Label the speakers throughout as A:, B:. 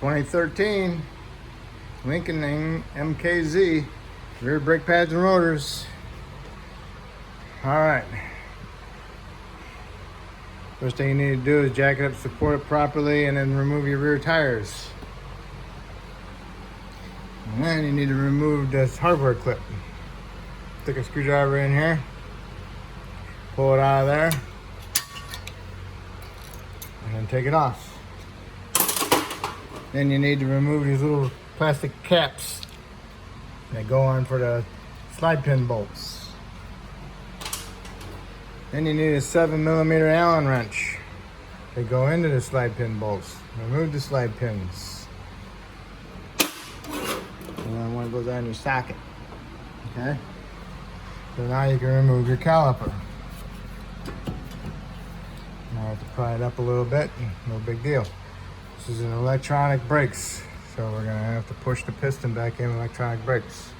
A: 2013 Lincoln MKZ rear brake pads and rotors. All right. First thing you need to do is jack it up, support it properly, and then remove your rear tires. And then you need to remove this hardware clip. Stick a screwdriver in here, pull it out of there, and then take it off. Then you need to remove these little plastic caps that go on for the slide pin bolts. Then you need a 7mm Allen wrench to go into the slide pin bolts. Remove the slide pins. And then one goes on your socket. Okay? So now you can remove your caliper. Now I have to pry it up a little bit, no big deal. This is an electronic brakes, so we're gonna have to push the piston back in with electronic brakes.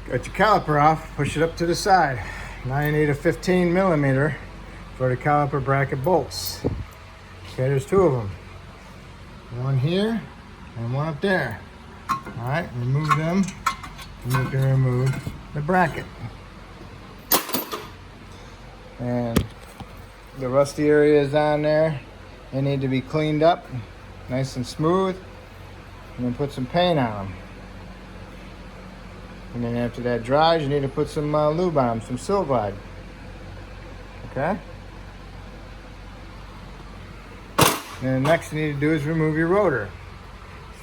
A: Got your caliper off, push it up to the side. Now you need a 15mm for the caliper bracket bolts. Okay, there's two of them. One here and one up there. All right, remove them, and you can remove the bracket. And the rusty areas on there, they need to be cleaned up, nice and smooth, and then put some paint on them. And then after that dries, you need to put some lube on them, some Silglide. Okay? And the next thing you need to do is remove your rotor.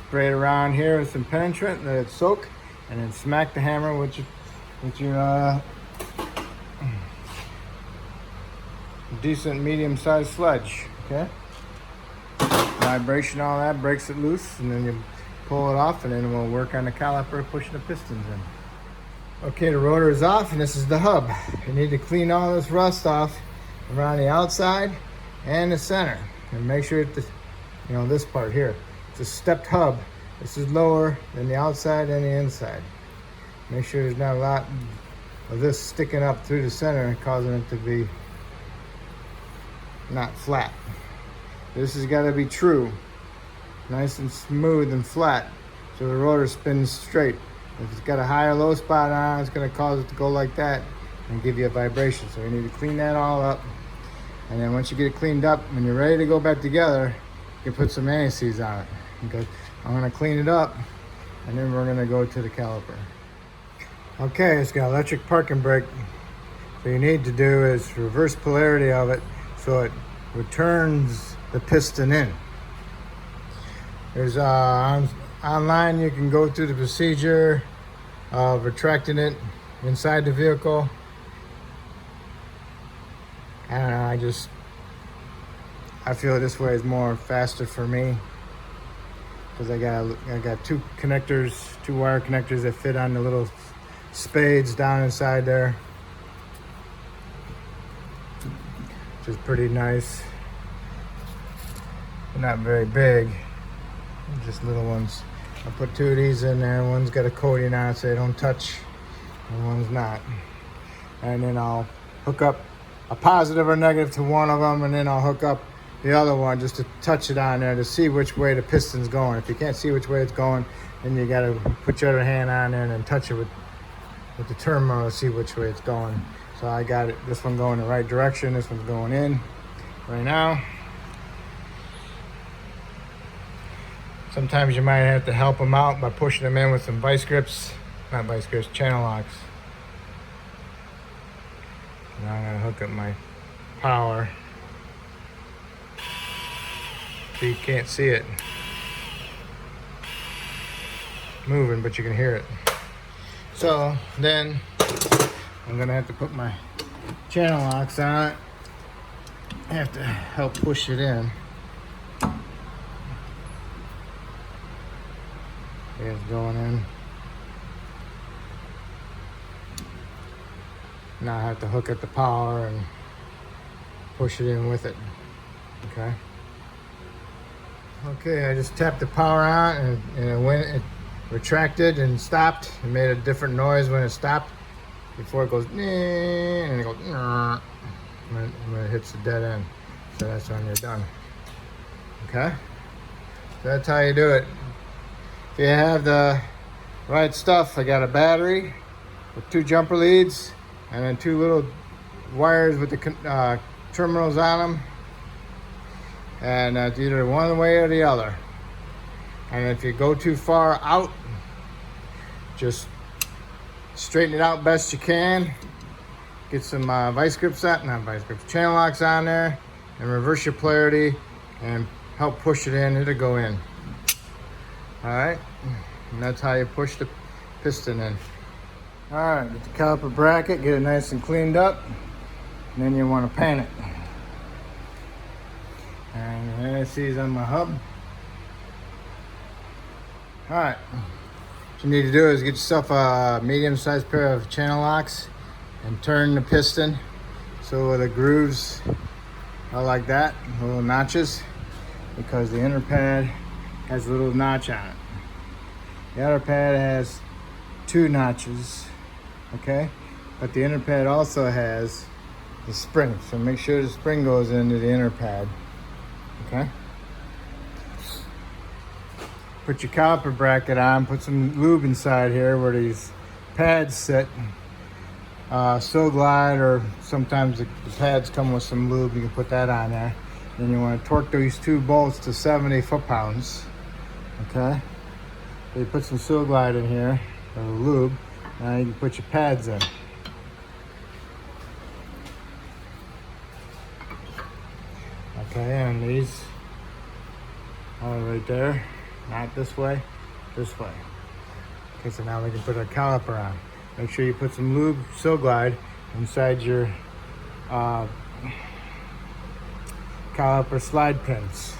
A: Spray it around here with some penetrant, let it soak, and then smack the hammer with your decent medium-sized sludge. Okay? Vibration, all that breaks it loose, and then you pull it off, and then we'll work on the caliper pushing the pistons in. Okay, the rotor is off, and this is the hub. You need to clean all this rust off around the outside and the center, and make sure that this part here, it's a stepped hub. This is lower than the outside and the inside. Make sure there's not a lot of this sticking up through the center and causing it to be not flat. This has got to be true, nice and smooth and flat, so the rotor spins straight. If it's got a high or low spot on it, it's going to cause it to go like that and give you a vibration. So you need to clean that all up, and then once you get it cleaned up, when you're ready to go back together, you can put some anti-seize on it. Okay, I'm going to clean it up, and then we're going to go to the caliper. Okay, it's got electric parking brake. What you need to do is reverse polarity of it so it returns the piston in. There's online you can go through the procedure of retracting it inside the vehicle. I don't know, I feel this way is more faster for me, because I got two wire connectors that fit on the little spades down inside there, which is pretty nice. They're not very big, just little ones. I put two of these in there. One's got a coating on it so they don't touch, and one's not. And then I'll hook up a positive or negative to one of them, and then I'll hook up the other one just to touch it on there to see which way the piston's going. If you can't see which way it's going, then you gotta put your other hand on there and then touch it with the terminal to see which way it's going. So I got it, this one going the right direction, this one's going in right now. Sometimes you might have to help them out by pushing them in with some channel locks. Now I'm gonna hook up my power. So you can't see it moving, but you can hear it. So then I'm gonna have to put my channel locks on it. I have to help push it in. It's going in. Now I have to hook up the power and push it in with it. Okay. Okay, I just tapped the power on, and it retracted and stopped. It made a different noise when it stopped before it goes, and it goes when it hits the dead end. So that's when you're done. Okay. So that's how you do it. If you have the right stuff, I got a battery with 2 jumper leads and then 2 little wires with the terminals on them. And it's either one way or the other. And if you go too far out, just straighten it out best you can. Get some vice grips on, not vice grips, channel locks on there, and reverse your polarity and help push it in. It'll go in. All right, and that's how you push the piston in. All right, get the caliper bracket, get it nice and cleaned up, and then you want to pan it. And there it sees on my hub. All right, what you need to do is get yourself a medium-sized pair of channel locks and turn the piston so the grooves are like that, little notches, because the inner pad has a little notch on it. The outer pad has 2 notches, okay? But the inner pad also has the spring, so make sure the spring goes into the inner pad, okay? Put your caliper bracket on, put some lube inside here where these pads sit. Glide, or sometimes the pads come with some lube, you can put that on there. Then you want to torque these 2 bolts to 70 foot-pounds, okay? So you put some glide in here, or lube, now you can put your pads in. Okay, and these are right there, not this way, this way. Okay, so now we can put our caliper on. Make sure you put some lube, glide, inside your caliper slide pins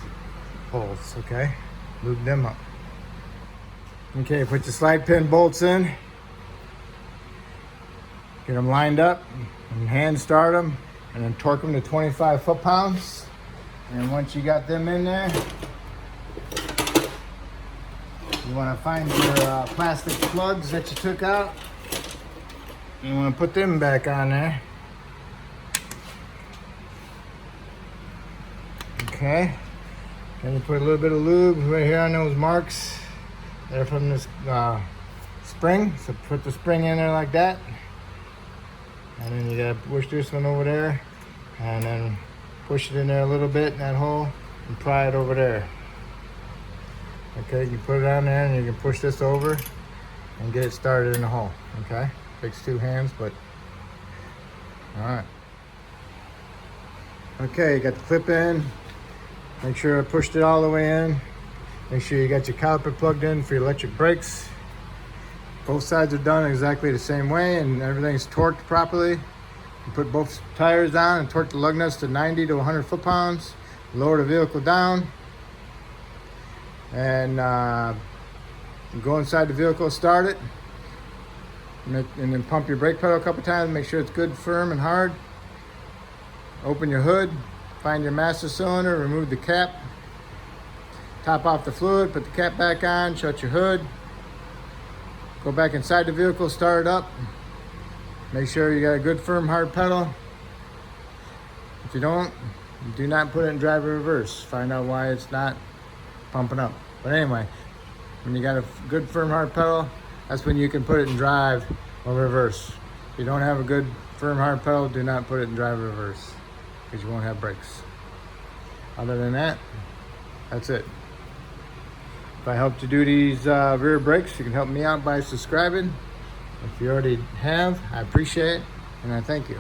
A: holes, okay? Lube them up. Okay, put your slide pin bolts in. Get them lined up and hand start them, and then torque them to 25 foot-pounds. And once you got them in there, you want to find your plastic plugs that you took out. You want to put them back on there. Okay. Then you put a little bit of lube right here on those marks. They're from this spring. So put the spring in there like that. And then you gotta push this one over there. And then push it in there a little bit in that hole and pry it over there. Okay, you put it on there and you can push this over and get it started in the hole. Okay. Takes 2 hands, but all right. Okay, you got the clip in. Make sure I pushed it all the way in. Make sure you got your caliper plugged in for your electric brakes. Both sides are done exactly the same way, and everything's torqued properly. You put both tires on and torque the lug nuts to 90 to 100 foot-pounds. Lower the vehicle down, and go inside the vehicle, start it. And then pump your brake pedal a couple times, make sure it's good, firm, and hard. Open your hood, find your master cylinder, remove the cap, top off the fluid, put the cap back on, shut your hood, go back inside the vehicle, start it up. Make sure you got a good, firm, hard pedal. If you don't, do not put it in drive or reverse. Find out why it's not pumping up. But anyway, when you got a good, firm, hard pedal, that's when you can put it in drive or reverse. If you don't have a good, firm, hard pedal, do not put it in drive or reverse, because you won't have brakes. Other than that, that's it. If I helped you do these rear brakes, you can help me out by subscribing. If you already have, I appreciate it, and I thank you.